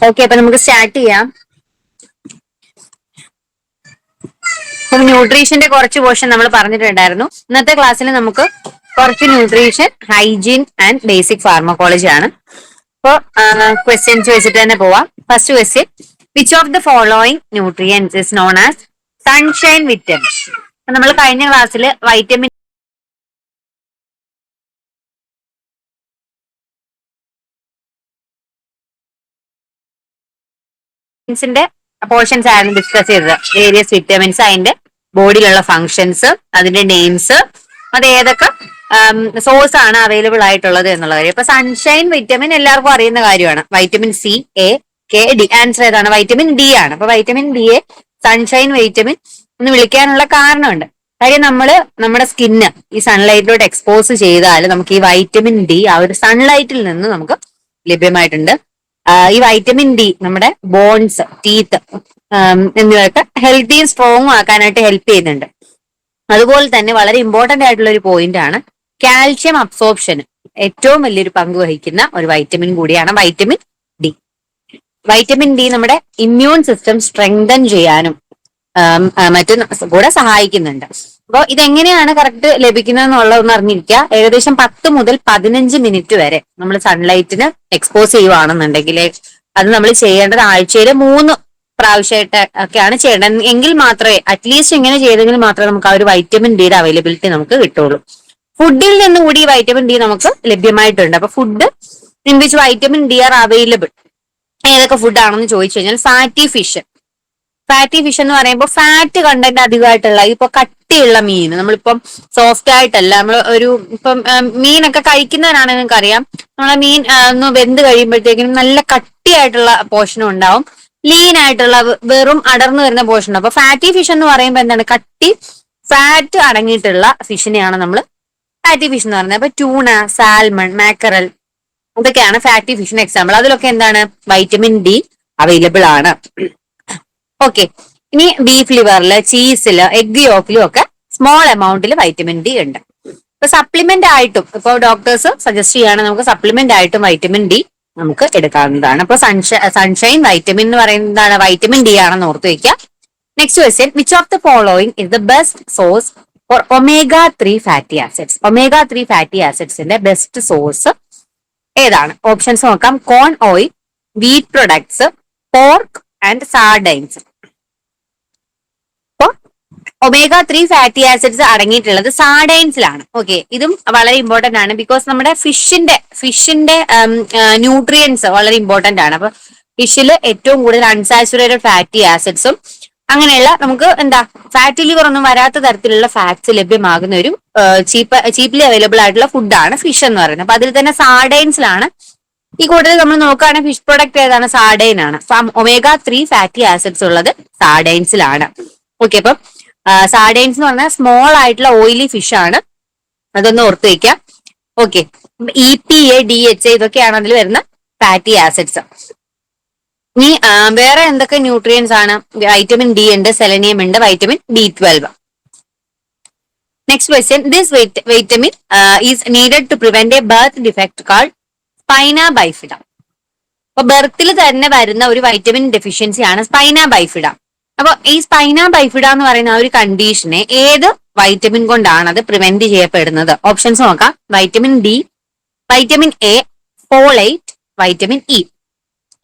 Okay, അപ്പൊ നമുക്ക് start ചെയ്യാം. അപ്പൊ ന്യൂട്രീഷന്റെ കുറച്ച് പോർഷൻ നമ്മൾ പറഞ്ഞിട്ടുണ്ടായിരുന്നു. ഇന്നത്തെ ക്ലാസ്സിൽ നമുക്ക് കുറച്ച് nutrition, hygiene and basic pharmacology ആണ്. അപ്പൊ ക്വസ്റ്റ്യൻസ് വെച്ചിട്ട് തന്നെ പോവാം. First question, which of the following nutrients is known as sunshine vitamin? നമ്മൾ കഴിഞ്ഞ ക്ലാസ്സിൽ വൈറ്റമിൻ ന്റെ പോർഷൻസ് ആയിരുന്നു ഡിസ്കസ് ചെയ്തത്. വേരിയസ് വിറ്റമിൻസ്, അതിന്റെ ബോഡിയിലുള്ള ഫങ്ഷൻസ്, അതിന്റെ നെയിംസ്, അത് ഏതൊക്കെ സോഴ്സ് ആണ് അവൈലബിൾ ആയിട്ടുള്ളത് എന്നുള്ള കാര്യം. ഇപ്പൊ സൺഷൈൻ വിറ്റമിൻ എല്ലാവർക്കും അറിയുന്ന കാര്യമാണ്. Vitamin C, A, K, D. Answer ഏതാണ്? വൈറ്റമിൻ ഡി ആണ്. അപ്പൊ വൈറ്റമിൻ ഡി യെ സൺഷൈൻ വിറ്റമിൻ എന്ന് വിളിക്കാനുള്ള കാരണമുണ്ട്. കാര്യം നമ്മുടെ സ്കിന്ന് ഈ സൺലൈറ്റിലോട്ട് എക്സ്പോസ് ചെയ്താൽ നമുക്ക് ഈ വൈറ്റമിൻ ഡി ആ ഒരു സൺലൈറ്റിൽ നിന്ന് നമുക്ക് ലഭ്യമായിട്ടുണ്ട്. ഈ വൈറ്റമിൻ ഡി നമ്മുടെ ബോൺസ്, ടീത്ത് എന്നിവയൊക്കെ ഹെൽത്തിയും സ്ട്രോങ്ങും ആക്കാനായിട്ട് ഹെൽപ്പ് ചെയ്യുന്നുണ്ട്. അതുപോലെ തന്നെ വളരെ ഇമ്പോർട്ടന്റ് ആയിട്ടുള്ള ഒരു പോയിന്റ് ആണ് കാൽഷ്യം അബ്സോർപ്ഷന് ഏറ്റവും വലിയൊരു പങ്ക് വഹിക്കുന്ന ഒരു വൈറ്റമിൻ കൂടിയാണ് വൈറ്റമിൻ ഡി. വൈറ്റമിൻ ഡി നമ്മുടെ ഇമ്മ്യൂൺ സിസ്റ്റം സ്ട്രെങ്തൻ ചെയ്യാനും മറ്റും കൂടെ സഹായിക്കുന്നുണ്ട്. അപ്പോൾ ഇതെങ്ങനെയാണ് കറക്റ്റ് ലഭിക്കുന്നത് എന്നുള്ളതെന്ന് അറിഞ്ഞിരിക്കുക. ഏകദേശം 10 മുതൽ 15 മിനിറ്റ് വരെ നമ്മൾ സൺലൈറ്റിന് എക്സ്പോസ് ചെയ്യുവാണെന്നുണ്ടെങ്കിൽ അത് നമ്മൾ ചെയ്യേണ്ടത് ആഴ്ചയിൽ 3 പ്രാവശ്യമായിട്ട് ഒക്കെയാണ് ചെയ്യേണ്ടത്. എങ്കിൽ മാത്രമേ അറ്റ്ലീസ്റ്റ് ഇങ്ങനെ ചെയ്തെങ്കിൽ മാത്രമേ നമുക്ക് ആ ഒരു വൈറ്റമിൻ ഡിയുടെ അവൈലബിലിറ്റി നമുക്ക് കിട്ടുള്ളൂ. ഫുഡിൽ നിന്ന് കൂടി വൈറ്റമിൻ ഡി നമുക്ക് ലഭ്യമായിട്ടുണ്ട്. അപ്പൊ food in which vitamin D are available ഏതൊക്കെ ഫുഡാണെന്ന് ചോദിച്ചു കഴിഞ്ഞാൽ ഫാറ്റി ഫിഷ് എന്ന് പറയുമ്പോൾ ഫാറ്റ് കണ്ടന്റ് അധികമായിട്ടുള്ള ഇപ്പൊ കട്ടിയുള്ള മീൻ, നമ്മളിപ്പം സോഫ്റ്റ് ആയിട്ടല്ല നമ്മൾ ഇപ്പം മീനൊക്കെ കഴിക്കുന്നവരാണ് നിങ്ങൾക്ക് അറിയാം. നമ്മളെ മീൻ ഒന്ന് വെന്ത് കഴിയുമ്പോഴത്തേക്കും നല്ല കട്ടിയായിട്ടുള്ള പോർഷനും ഉണ്ടാവും, ലീൻ ആയിട്ടുള്ള വെറും അടർന്നു വരുന്ന പോർഷൻ. അപ്പൊ ഫാറ്റി ഫിഷ് എന്ന് പറയുമ്പോൾ എന്താണ്? കട്ടി ഫാറ്റ് അടങ്ങിയിട്ടുള്ള ഫിഷിനെയാണ് നമ്മൾ ഫാറ്റി ഫിഷ് എന്ന് പറയുന്നത്. അപ്പൊ ട്യൂണ, സാൽമൺ, മാക്കറൽ ഇതൊക്കെയാണ് ഫാറ്റി ഫിഷിന് എക്സാമ്പിൾ. അതിലൊക്കെ എന്താണ്? വൈറ്റമിൻ ഡി അവൈലബിൾ ആണ്. ഓക്കെ, ഇനി ബീഫ് ലിവറില്, ചീസില്, എഗ് യോക്കിലും ഒക്കെ സ്മോൾ എമൗണ്ടിൽ വൈറ്റമിൻ ഡി ഉണ്ട്. ഇപ്പൊ സപ്ലിമെന്റ് ആയിട്ടും ഇപ്പൊ ഡോക്ടേഴ്സ് സജസ്റ്റ് ചെയ്യാണ് നമുക്ക് സപ്ലിമെന്റ് ആയിട്ടും വൈറ്റമിൻ ഡി നമുക്ക് എടുക്കാവുന്നതാണ്. അപ്പൊ സൺഷൈൻ വൈറ്റമിൻ എന്ന് പറയുന്നതാണ് വൈറ്റമിൻ ഡി ആണെന്ന് ഓർത്ത് വെക്കുക. Next question, which of the following is the best source for omega-3 fatty acids? omega-3 fatty ആസിഡ്സിന്റെ ബെസ്റ്റ് സോഴ്സ് ഏതാണ്? ഓപ്ഷൻസ് നോക്കാം. Corn oil, wheat products, pork and sardines. അപ്പോൾ omega-3 ഫാറ്റി ആസിഡ്സ് അടങ്ങിയിട്ടുള്ളത് സാർഡൈൻസിലാണ്. Okay, ഇതും വളരെ ഇമ്പോർട്ടന്റ് ആണ്. Because നമ്മുടെ ഫിഷിന്റെ ന്യൂട്രിയൻസ് വളരെ ഇമ്പോർട്ടന്റ് ആണ്. അപ്പൊ ഫിഷിൽ ഏറ്റവും കൂടുതൽ അൺസാച്ചുറേറ്റഡ് ഫാറ്റി ആസിഡ്സും അങ്ങനെയുള്ള നമുക്ക് ഫാറ്റി ലിവർ ഒന്നും വരാത്ത തരത്തിലുള്ള ഫാറ്റ്സ് ലഭ്യമാകുന്ന ഒരു ചീപ്ലി അവൈലബിൾ ആയിട്ടുള്ള ഫുഡാണ് ഫിഷ് എന്ന് പറയുന്നത്. അപ്പൊ അതിൽ തന്നെ സാർഡൈൻസിലാണ് ഈ കൂടുതൽ നമ്മൾ നോക്കുകയാണെങ്കിൽ ഫിഷ് പ്രൊഡക്റ്റ് ഏതാണ്? സാർഡൈൻ ആണ്. omega-3 ഫാറ്റി ആസിഡ്സ് ഉള്ളത് സാർഡൈൻസിലാണ്. ഓക്കെ, അപ്പം സാർഡൈൻസ് എന്ന് പറഞ്ഞാൽ സ്മോൾ ആയിട്ടുള്ള ഓയിലി ഫിഷ് ആണ്, അതൊന്ന് ഓർത്ത് വയ്ക്കാം. ഓക്കെ, EPA, DHA ഇതൊക്കെയാണ് അതിൽ വരുന്ന ഫാറ്റി ആസിഡ്സ്. ഇനി വേറെ എന്തൊക്കെ ന്യൂട്രിയൻസ് ആണ്? വൈറ്റമിൻ ഡി ഉണ്ട്, സെലനിയം ഉണ്ട്, vitamin B12. Next question, this vitamin is needed to prevent a birth defect called spina bifida. അപ്പൊ ബർത്തിൽ തന്നെ വരുന്ന ഒരു വൈറ്റമിൻ ഡെഫിഷ്യൻസി ആണ് സ്പൈന ബൈഫിഡ. അപ്പൊ ഈ സ്പൈന ബൈഫിഡ എന്ന് പറയുന്ന ആ ഒരു കണ്ടീഷനെ ഏത് വൈറ്റമിൻ കൊണ്ടാണ് അത് പ്രിവെന്റ് ചെയ്യപ്പെടുന്നത്? ഓപ്ഷൻസ് നോക്കാം. Vitamin D, vitamin A, folate, vitamin E.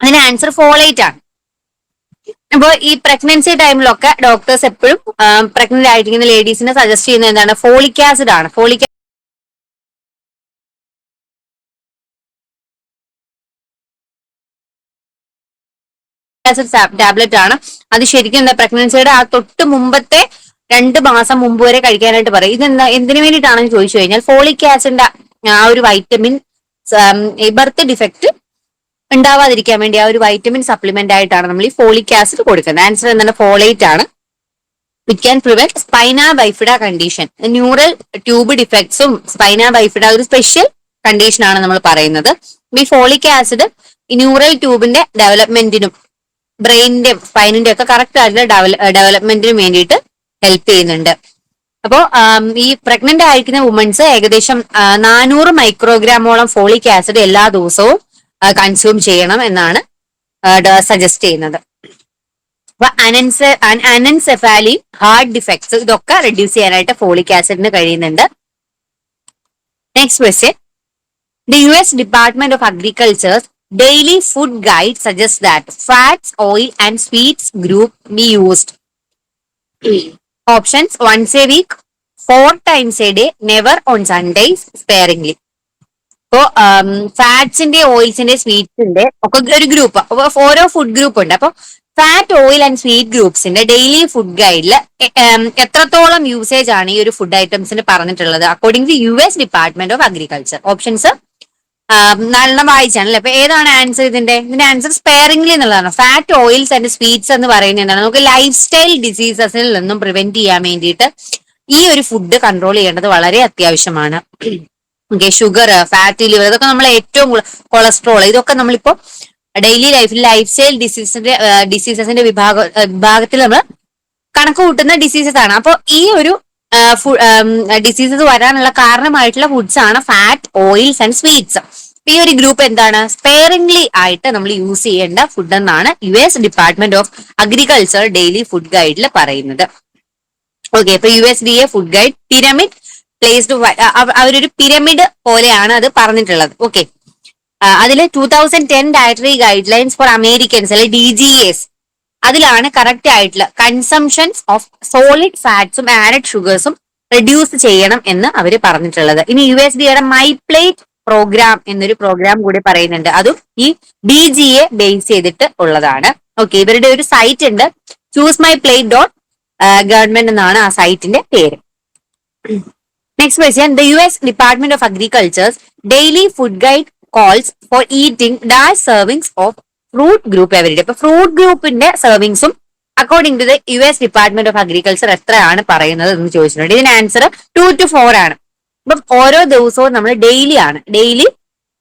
അതിന് ആൻസർ ഫോളേറ്റ് ആണ്. അപ്പോൾ ഈ പ്രഗ്നൻസി ടൈമിലൊക്കെ ഡോക്ടേഴ്സ് എപ്പോഴും പ്രഗ്നന്റ് ആയിരിക്കുന്ന ലേഡീസിനെ സജസ്റ്റ് ചെയ്യുന്നത് എന്താണ്? ഫോളിക് ആസിഡ് ആണ്. ഫോളിക് ആസിഡ് ടാബ്ലറ്റ് ആണ്. അത് ശരിക്കും പ്രഗ്നൻസിയുടെ ആ തൊട്ട് മുമ്പത്തെ 2 മാസം മുമ്പ് വരെ കഴിക്കാനായിട്ട് പറയും. എന്തിനു വേണ്ടിയിട്ടാണെന്ന് ചോദിച്ചു കഴിഞ്ഞാൽ ഫോളിക് ആസിഡിന്റെ ആ ഒരു വൈറ്റമിൻ ബർത്ത് ഡിഫക്റ്റ് ഉണ്ടാവാതിരിക്കാൻ വേണ്ടി ആ ഒരു വൈറ്റമിൻ സപ്ലിമെന്റ് ആയിട്ടാണ് നമ്മൾ ഈ ഫോളിക് ആസിഡ് കൊടുക്കുന്നത്. ആൻസർ എന്താണ്? ഫോളേറ്റ് ആണ്. It can prevent spina bifida condition. Neural tube ഡിഫക്ട്സും സ്പൈന ബൈഫിഡ ഒരു സ്പെഷ്യൽ കണ്ടീഷൻ ആണ് നമ്മൾ പറയുന്നത്. ഈ ഫോളിക് ആസിഡ് ഈ ന്യൂറൽ ട്യൂബിന്റെ ഡെവലപ്മെന്റിനും ബ്രെയിനിന്റെ സ്പൈനിന്റെ ഒക്കെ കറക്റ്റ് ആയിട്ടുള്ള ഡെവലപ്മെന്റിനും വേണ്ടിയിട്ട് ഹെൽപ്പ് ചെയ്യുന്നുണ്ട്. അപ്പോ ഈ പ്രഗ്നന്റ് ആയിരിക്കുന്ന വുമൻസ് ഏകദേശം 400 മൈക്രോഗ്രാമോളം ഫോളിക് ആസിഡ് എല്ലാ ദിവസവും കൺസ്യൂം ചെയ്യണം എന്നാണ് സജസ്റ്റ് ചെയ്യുന്നത്. അപ്പൊ അനൻസെഫാലി, ഹാർട്ട് ഡിഫക്ട്സ് ഇതൊക്കെ റെഡ്യൂസ് ചെയ്യാനായിട്ട് ഫോളിക് ആസിഡിന് കഴിയുന്നുണ്ട്. Next question, the US Department of Agriculture's daily food guide suggests that fats, oil and sweets group be used. Options: once a week, 4 times a day, never on Sundays, sparingly. ഇപ്പോ ഫാറ്റ്സിന്റെ, ഓയിൽസിന്റെ, സ്വീറ്റ്സിന്റെ ഒക്കെ ഒരു group, ഓരോ food group ഉണ്ട്. അപ്പൊ fat, oil and sweet ഗ്രൂപ്പ്സിന്റെ daily food ഗൈഡിൽ എത്രത്തോളം usage ആണ് ഈ ഒരു ഫുഡ് ഐറ്റംസിന് പറഞ്ഞിട്ടുള്ളത് according to US Department of Agriculture? Options നാലെണ്ണം വായിച്ചാണല്ലേ. അപ്പൊ ഏതാണ് ആൻസർ? ഇതിന്റെ ആൻസർ സ്പെയറിംഗ്ലി എന്നുള്ളതാണ്. ഫാറ്റ്, ഓയിൽസ് ആൻഡ് സ്വീറ്റ്സ് എന്ന് പറയുന്നത് എന്താണ്? നമുക്ക് ലൈഫ് സ്റ്റൈൽ ഡിസീസസിൽ നിന്നും പ്രിവെന്റ് ചെയ്യാൻ വേണ്ടിയിട്ട് ഈ ഒരു ഫുഡ് കൺട്രോൾ ചെയ്യേണ്ടത് വളരെ അത്യാവശ്യമാണ്. ഓക്കെ, ഷുഗർ, ഫാറ്റി ലിവർ, ഇതൊക്കെ നമ്മൾ ഏറ്റവും കൊളസ്ട്രോൾ, ഇതൊക്കെ നമ്മളിപ്പോ ഡെയിലി ലൈഫിൽ ലൈഫ് സ്റ്റൈൽ ഡിസീസസിന്റെ വിഭാഗത്തിൽ നമ്മൾ കണക്ക് കൂട്ടുന്ന ഡിസീസസ് ആണ്. അപ്പൊ ഈ ഒരു ഡിസീസസ് വരാനുള്ള കാരണമായിട്ടുള്ള ഫുഡ്സ് ആണ് ഫാറ്റ്, ഓയിൽസ് ആൻഡ് സ്വീറ്റ്സ്. ഈ ഒരു ഗ്രൂപ്പ് എന്താണ്? സ്പെയറിംഗ്ലി ആയിട്ട് നമ്മൾ യൂസ് ചെയ്യേണ്ട ഫുഡ് എന്നാണ് US department of agriculture daily food ഗൈഡിൽ പറയുന്നത്. ഓക്കെ, ഇപ്പൊ USDA food guide pyramid placed, അവരൊരു പിരമിഡ് പോലെയാണ് അത് പറഞ്ഞിട്ടുള്ളത്. ഓക്കെ, അതിൽ 2010 dietary guide lines for Americans അല്ലെ DGAs, അതിലാണ് കറക്റ്റ് ആയിട്ടുള്ള കൺസംഷൻസ് ഓഫ് സോളിഡ് ഫാറ്റ്സും ആഡഡ് ഷുഗേഴ്സും റെഡ്യൂസ് ചെയ്യണം എന്ന് അവർ പറഞ്ഞിട്ടുള്ളത്. ഇനി USDAയുടെ മൈ പ്ലേറ്റ് പ്രോഗ്രാം എന്നൊരു പ്രോഗ്രാം കൂടി പറയുന്നുണ്ട്. അതും ഈ DGA ബേസ് ചെയ്തിട്ട് ഉള്ളതാണ്. ഓക്കെ, ഇവരുടെ ഒരു സൈറ്റ് ഉണ്ട്, choosmyplate.government എന്നാണ് ആ സൈറ്റിന്റെ പേര്. Next question, the US Department of Agriculture's daily food guide calls for eating dash servings of fruit group everyday. ഇപ്പൊ ഫ്രൂട്ട് ഗ്രൂപ്പിന്റെ സെർവിങ്സും according to the US Department of Agriculture എത്രയാണ് പറയുന്നത് എന്ന് ചോദിച്ചിട്ടുണ്ട്. ഇതിന് ആൻസർ 2 to 4 ആണ്. അപ്പൊ ഓരോ ദിവസവും നമ്മൾ daily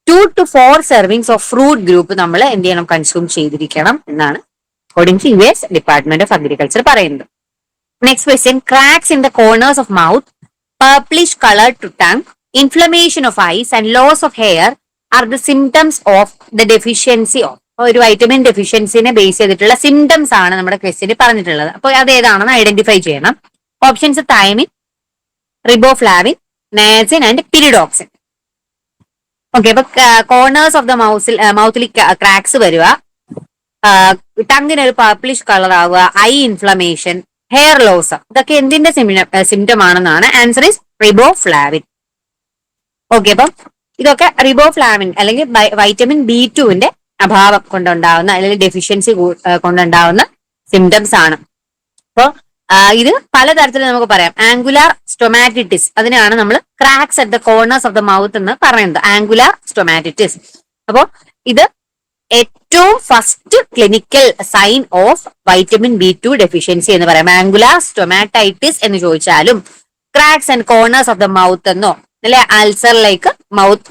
2 to 4 servings of fruit group നമ്മൾ എന്ത് ചെയ്യണം? കൺസ്യൂം ചെയ്തിരിക്കണം എന്നാണ് according to US Department of Agriculture പറയുന്നത്. Next question, cracks in the corners of mouth, purplish colour to tongue, inflammation of eyes and loss of hair are the symptoms of the deficiency of. ഒരു vitamin ഡെഫിഷ്യൻസിനെ base ചെയ്തിട്ടുള്ള symptoms ആണ് നമ്മുടെ ക്വസ്റ്റ്യനിൽ പറഞ്ഞിട്ടുള്ളത്. അപ്പോൾ അത് ഏതാണെന്ന് ഐഡന്റിഫൈ ചെയ്യണം. Options: thiamine, riboflavin, niacin and pyridoxine. Okay, അപ്പൊ കോർണേഴ്സ് ഓഫ് ദ മൗത്തിൽ ക്രാക്സ് വരിക, ടങ്ങിന് ഒരു പർപ്പിളിഷ് കളർ ആവുക, ഐ ഇൻഫ്ലമേഷൻ, ഹെയർ ലോസ്, ഇതൊക്കെ എന്തിന്റെ സിംറ്റം ആണെന്നാണ് ആൻസർ ഈസ് റിബോഫ്ലാവിൻ. ഓക്കെ, അപ്പം ഇതൊക്കെ റിബോഫ്ലാവിൻ അല്ലെങ്കിൽ വൈറ്റമിൻ B2 അഭാവം കൊണ്ടുണ്ടാവുന്ന അല്ലെങ്കിൽ ഡെഫിഷ്യൻസി കൊണ്ടുണ്ടാവുന്ന സിംറ്റംസ് ആണ്. അപ്പോൾ ഇത് പലതരത്തിൽ നമുക്ക് പറയാം. ആംഗുലാർ സ്റ്റൊമാറ്റിറ്റിസ്, അതിനാണ് നമ്മൾ cracks at the corners of the mouth എന്ന് പറയുന്നത്, ആംഗുലാർ സ്റ്റൊമാറ്റിറ്റിസ്. അപ്പോൾ ഇത് ഏറ്റവും first clinical sign of vitamin B2 deficiency എന്ന് പറയാം. ആംഗുലാർ സ്റ്റൊമാറ്റൈറ്റിസ് എന്ന് ചോദിച്ചാലും, cracks and corners of the mouth എന്നോ, അല്ലെ അൾസർ ലൈക്ക് മൗത്ത്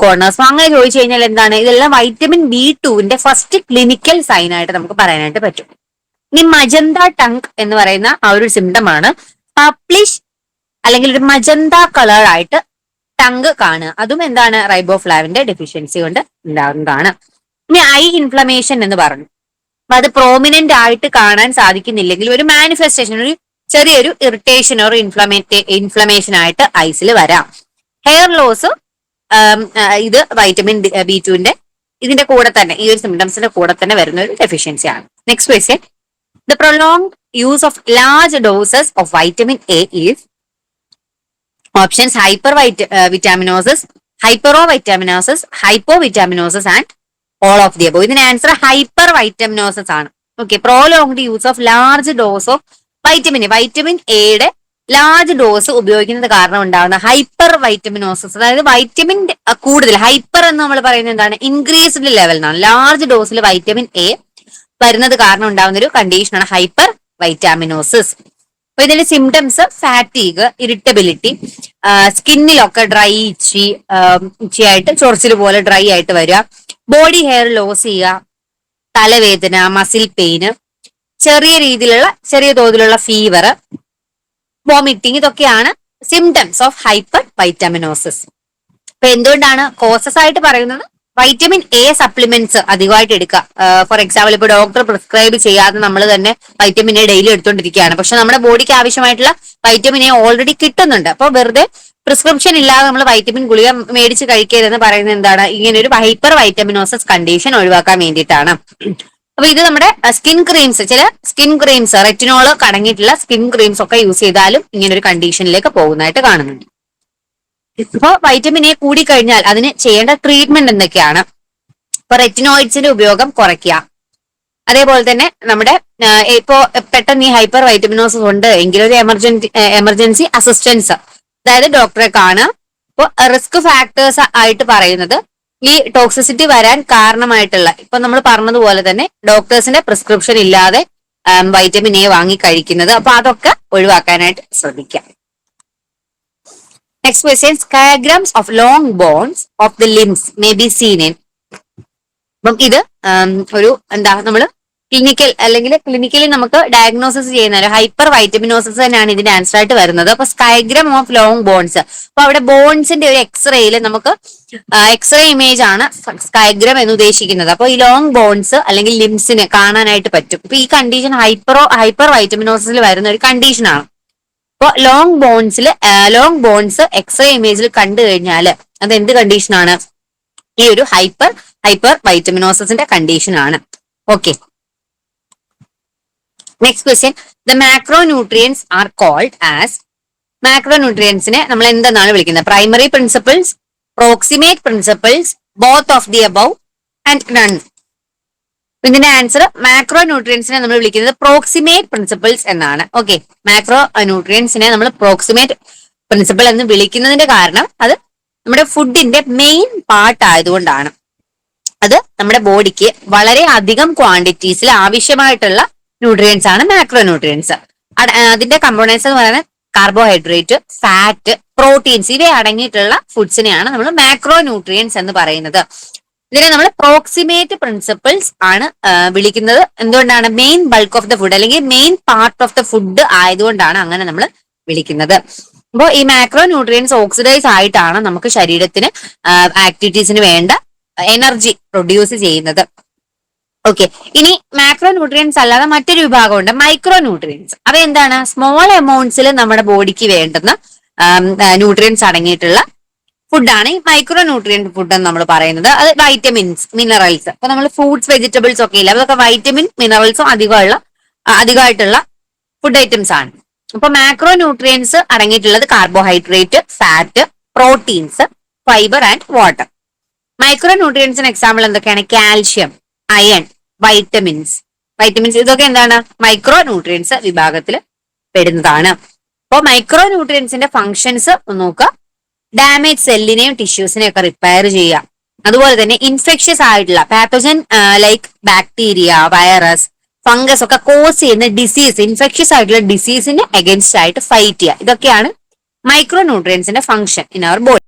കോർണേഴ്സ്, അങ്ങനെ ചോദിച്ചു കഴിഞ്ഞാൽ എന്താണ്? ഇതെല്ലാം vitamin B2 first clinical sign ആയിട്ട് നമുക്ക് പറയാനായിട്ട് പറ്റും. ഇനി മജന്ത ടങ് എന്ന് പറയുന്ന ആ ഒരു സിംറ്റം ആണ് പർപ്പിളിഷ് അല്ലെങ്കിൽ ഒരു മജന്ത കളർ ആയിട്ട് ടങ് കാണുക. അതും എന്താണ്? റൈബോഫ്ലാവിന്റെ ഡെഫിഷ്യൻസി കൊണ്ട് ഉണ്ടാകുന്നതാണ്. ഇനി ഐ ഇൻഫ്ലമേഷൻ എന്ന് പറഞ്ഞു. അപ്പൊ അത് പ്രോമിനന്റ് ആയിട്ട് കാണാൻ സാധിക്കുന്നില്ലെങ്കിൽ ഒരു മാനിഫെസ്റ്റേഷൻ, ഒരു ചെറിയൊരു ഇറിറ്റേഷൻ ഓർ ഇൻഫ്ലമേഷൻ ആയിട്ട് ഐസിൽ വരാം. ഹെയർ ലോസ്, ഇത് വൈറ്റമിൻ B2 ഇതിന്റെ കൂടെ തന്നെ, ഈ ഒരു സിംറ്റംസിന്റെ കൂടെ തന്നെ വരുന്ന ഒരു ഡെഫിഷ്യൻസി ആണ്. Next question, the prolonged use of large doses of vitamin A is. Options: hyper vitaminosis, hypero vitaminosis, hypo vitaminosis and all of the above. ഇതിന് ആൻസർ ഹൈപ്പർ വൈറ്റാമിനോസിസ് ആണ്. Okay, prolonged use of large dose of vitamin എയുടെ large dose ഉപയോഗിക്കുന്നത് കാരണം ഉണ്ടാകുന്ന hyper vitaminosis, അതായത് vitamin കൂടുതൽ, hyper എന്ന് നമ്മൾ പറയുന്നത് എന്താണ്? ഇൻക്രീസ്ഡ് ലെവൽ എന്നാണ്. ലാർജ് ഡോസിൽ വൈറ്റമിൻ A വരുന്നത് കാരണം ഉണ്ടാകുന്ന ഒരു കണ്ടീഷനാണ് ഹൈപ്പർ വൈറ്റാമിനോസിസ്. അപ്പൊ ഇതിന്റെ സിംറ്റംസ്: ഫാറ്റീഗ്, ഇറിറ്റബിലിറ്റി, സ്കിന്നിലൊക്കെ ഡ്രൈ ഇച്ചിയായിട്ട് ചൊറിച്ചിൽ പോലെ ഡ്രൈ ആയിട്ട് വരിക, ബോഡി ഹെയർ ലോസ് ചെയ്യുക, തലവേദന, മസിൽ പെയിന്, ചെറിയ തോതിലുള്ള ഫീവർ, വോമിറ്റിംഗ്, ഇതൊക്കെയാണ് സിംറ്റംസ് ഓഫ് ഹൈപ്പർ വൈറ്റമിനോസിസ്. അപ്പൊ എന്തുകൊണ്ടാണ് കോസസ് ആയിട്ട് പറയുന്നത്? വൈറ്റമിൻ എ സപ്ലിമെന്റ്സ് അധികമായിട്ട് എടുക്കുക. ഫോർ എക്സാമ്പിൾ, ഇപ്പൊ ഡോക്ടർ പ്രിസ്ക്രൈബ് ചെയ്യാതെ നമ്മൾ തന്നെ വൈറ്റമിൻ എ ഡെയിലി എടുത്തുകൊണ്ടിരിക്കുകയാണ്. പക്ഷെ നമ്മുടെ ബോഡിക്ക് ആവശ്യമായിട്ടുള്ള വൈറ്റമിൻ എ ഓൾറെഡി കിട്ടുന്നുണ്ട്. അപ്പൊ വെറുതെ പ്രിസ്ക്രിപ്ഷൻ ഇല്ലാതെ നമ്മൾ വൈറ്റമിൻ ഗുളിക മേടിച്ച് കഴിക്കരുതെന്ന് പറയുന്നത് എന്താണ്? ഇങ്ങനെ ഒരു ഹൈപ്പർ വൈറ്റമിനോസിസ് കണ്ടീഷൻ ഒഴിവാക്കാൻ വേണ്ടിയിട്ടാണ്. അപ്പൊ ഇത് നമ്മുടെ സ്കിൻ ക്രീംസ്, ചില സ്കിൻ ക്രീംസ്, റെറ്റിനോള് അടങ്ങിയിട്ടുള്ള സ്കിൻ ക്രീംസ് ഒക്കെ യൂസ് ചെയ്താലും ഇങ്ങനെ ഒരു കണ്ടീഷനിലേക്ക് പോകുന്നതായിട്ട് കാണുന്നുണ്ട്. ഇപ്പൊ വൈറ്റമിൻ എ കൂടിക്കഴിഞ്ഞാൽ അതിന് ചെയ്യേണ്ട ട്രീറ്റ്മെന്റ് എന്തൊക്കെയാണ്? ഇപ്പൊ റെറ്റിനോയിഡ്സിന്റെ ഉപയോഗം കുറയ്ക്കുക. അതേപോലെ തന്നെ നമ്മുടെ ഇപ്പോ പെട്ടെന്ന് ഈ ഹൈപ്പർ വൈറ്റമിനോസിസ് ഉണ്ട് എങ്കിൽ ഒരു എമർജൻസി അസിസ്റ്റൻസ്, അതായത് ഡോക്ടറെ കാണുക. ഇപ്പൊ റിസ്ക് ഫാക്ടേഴ്സ് ആയിട്ട് പറയുന്നത് ഈ ടോക്സിസിറ്റി വരാൻ കാരണമായിട്ടുള്ള, ഇപ്പൊ നമ്മൾ പറഞ്ഞതുപോലെ തന്നെ ഡോക്ടേഴ്സിന്റെ പ്രിസ്ക്രിപ്ഷൻ ഇല്ലാതെ വൈറ്റമിൻ എ വാങ്ങി കഴിക്കുന്നത്. അപ്പൊ അതൊക്കെ ഒഴിവാക്കാനായിട്ട് ശ്രദ്ധിക്കാം. Next question, diagrams of long bones of the limbs may be seen in. അപ്പം ഇത് ഒരു എന്താ, നമ്മൾ ക്ലിനിക്കലി നമുക്ക് ഡയഗ്നോസിസ് ചെയ്യുന്ന ഹൈപ്പർ വൈറ്റമിനോസിസ് തന്നെയാണ് ഇതിന്റെ ആൻസർ ആയിട്ട് വരുന്നത്. അപ്പൊ സ്കൈഗ്രാം ഓഫ് ലോങ് ബോൺസ്, അപ്പൊ അവിടെ ബോൺസിന്റെ ഒരു എക്സ്റേയിൽ നമുക്ക് എക്സ്റേ ഇമേജ് ആണ് സ്കൈഗ്രാം എന്ന് ഉദ്ദേശിക്കുന്നത്. അപ്പൊ ഈ ലോങ് ബോൺസ് അല്ലെങ്കിൽ ലിംസിന് കാണാനായിട്ട് പറ്റും. ഇപ്പൊ ഈ കണ്ടീഷൻ ഹൈപ്പർ വൈറ്റമിനോസിസിൽ വരുന്ന ഒരു കണ്ടീഷനാണ്. അപ്പൊ ലോങ് ബോൺസ് എക്സ്റേ ഇമേജിൽ കണ്ടു കഴിഞ്ഞാൽ അത് എന്ത് കണ്ടീഷനാണ്? ഈ ഒരു ഹൈപ്പർ വൈറ്റമിനോസിന്റെ കണ്ടീഷൻ ആണ്. Okay, next question, the macronutrients are called as. മാക്രോന്യൂട്രിയൻസിനെ നമ്മൾ എന്തെന്നാണ് വിളിക്കുന്നത്? Primary principles, proximate principles, both of the above and none. ഇതിന്റെ ആൻസർ, മാക്രോ ന്യൂട്രിയൻസിനെ നമ്മൾ വിളിക്കുന്നത് പ്രോക്സിമേറ്റ് പ്രിൻസിപ്പിൾസ് എന്നാണ്. ഓക്കെ, മാക്രോ ന്യൂട്രിയൻസിനെ നമ്മൾ പ്രോക്സിമേറ്റ് പ്രിൻസിപ്പിൾ എന്ന് വിളിക്കുന്നതിന്റെ കാരണം അത് നമ്മുടെ ഫുഡിന്റെ മെയിൻ പാർട്ട് ആയതുകൊണ്ടാണ്. അത് നമ്മുടെ ബോഡിക്ക് വളരെ അധികം ക്വാണ്ടിറ്റീസിൽ ആവശ്യമായിട്ടുള്ള ന്യൂട്രിയൻസ് ആണ് മാക്രോ ന്യൂട്രിയൻസ്. അതിന്റെ കമ്പോണൻസ് എന്ന് പറയുന്നത് കാർബോഹൈഡ്രേറ്റ്, ഫാറ്റ്, പ്രോട്ടീൻസ്, ഇവ അടങ്ങിയിട്ടുള്ള ഫുഡ്സിനെയാണ് നമ്മൾ മാക്രോ ന്യൂട്രിയൻസ് എന്ന് പറയുന്നത്. ഇതിനെ നമ്മൾ പ്രോക്സിമേറ്റ് പ്രിൻസിപ്പിൾസ് ആണ് വിളിക്കുന്നത്. എന്തുകൊണ്ടാണ്? Main bulk of the food അല്ലെങ്കിൽ main part of the food ആയതുകൊണ്ടാണ് അങ്ങനെ നമ്മൾ വിളിക്കുന്നത്. അപ്പോൾ ഈ മാക്രോ ന്യൂട്രിയൻസ് ഓക്സിഡൈസ് ആയിട്ടാണ് നമുക്ക് ശരീരത്തിന് ആക്ടിവിറ്റീസിന് വേണ്ട എനർജി പ്രൊഡ്യൂസ് ചെയ്യുന്നത്. ഓക്കെ, ഇനി മാക്രോ ന്യൂട്രിയൻസ് അല്ലാതെ മറ്റൊരു വിഭാഗമുണ്ട്, മൈക്രോ ന്യൂട്രിയൻസ്. അവ എന്താണ്? സ്മോൾ എമൗണ്ട്സിൽ നമ്മുടെ ബോഡിക്ക് വേണ്ടുന്ന ന്യൂട്രിയൻസ് അടങ്ങിയിട്ടുള്ള ഫുഡാണ് ഈ മൈക്രോ ന്യൂട്രിയന്റ് ഫുഡ് എന്ന് നമ്മൾ പറയുന്നത്. അത് വൈറ്റമിൻസ്, മിനറൽസ്. അപ്പൊ നമ്മൾ ഫ്രൂട്ട്സ്, വെജിറ്റബിൾസ് ഒക്കെ ഇല്ല, അതൊക്കെ വൈറ്റമിൻ, മിനറൽസും അധികമായിട്ടുള്ള ഫുഡ് ഐറ്റംസ് ആണ്. അപ്പൊ മാക്രോ ന്യൂട്രിയൻസ് അടങ്ങിയിട്ടുള്ളത് carbohydrate, fat, proteins, fibre and water. Micro ന്യൂട്രിയൻസിന് എക്സാമ്പിൾ എന്തൊക്കെയാണ്? Calcium, iron, vitamins. ഇതൊക്കെ എന്താണ്? മൈക്രോ ന്യൂട്രിയൻസ് വിഭാഗത്തിൽ പെടുന്നതാണ്. അപ്പൊ മൈക്രോ ന്യൂട്രിയൻസിന്റെ ഫങ്ഷൻസ് നോക്കുക. ഡാമേജ് സെല്ലിനെയും ടിഷ്യൂസിനെയും ഒക്കെ റിപ്പയർ ചെയ്യുക. അതുപോലെ തന്നെ ഇൻഫെക്ഷ്യസ് ആയിട്ടുള്ള pathogen like bacteria, virus, fungus ഒക്കെ കോസ് ചെയ്യുന്ന ഡിസീസ്, ഇൻഫെക്ഷ്യസ് ആയിട്ടുള്ള ഡിസീസിന് അഗൈൻസ്റ്റ് ആയിട്ട് ഫൈറ്റ് ചെയ്യുക. ഇതൊക്കെയാണ് മൈക്രോ ന്യൂട്രിയൻസിന്റെ ഫംഗ്ഷൻ ഇൻ അവർ ബോഡി.